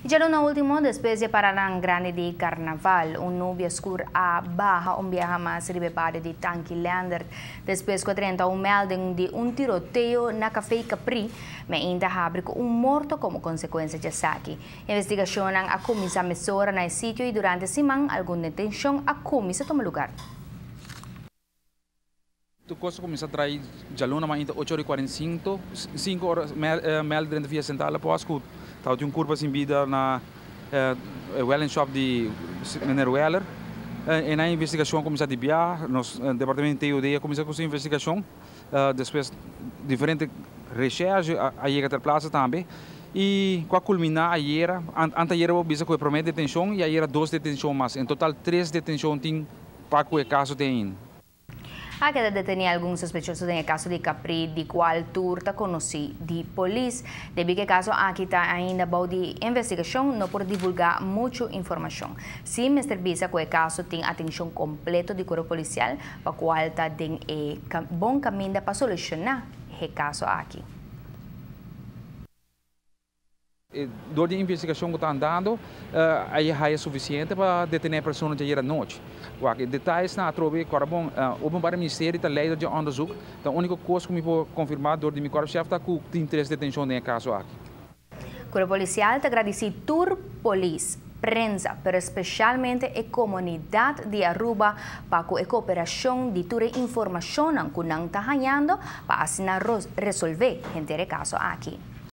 E já no último, después de Paraná Grande de Carnaval, nube escura a barra viaja mais ribepare de Tanquilander. Depois que 31 melding de tiroteio na Café Capri, mas ainda abre com morto como consequência de saque. Investigação a comissa mesora no sítio e durante a semana, alguma detenção a comissa toma lugar. Tu coisa começa a trair já luna mas ainda 8h45, 5 horas mel dentro via central após que tá tinha curva sem vida na Wellen Shop de Mineiro Weller. E na investigação começa a desviar, nos departamento de TUD começa com essa investigação, depois diferentes recherche a chega até a plaza também. E com a culminar a era, antes eu bisa com a primeira detenção e a era 2 detenções mais, em total 3 detenções tem para o caso tem. A queda detenía algún sospechoso en el caso de Capri, de cual turta conocí de policía. Debido que caso aquí está ainda bajo de investigación, no por divulgar mucha información. Si Mr. Bisa con el caso tiene atención completa de cuerpo policial, para cual está en buen camino para solucionar el caso aquí. Durante a investigação que está andando, aí é suficiente para deter a pessoa de ir à noite. Os detalhes na trove, o Openbaar Ministério está leider de onderzoek. Então, a única coisa que me pode confirmar door de meu chefe está que tem interesse de detenção nesse caso aqui. O Corpo Policial te agradece tur polis, prensa, pero especialmente a comunidade de Aruba para a cooperação de toda a informação que não está ganhando para assim resolver o caso aqui.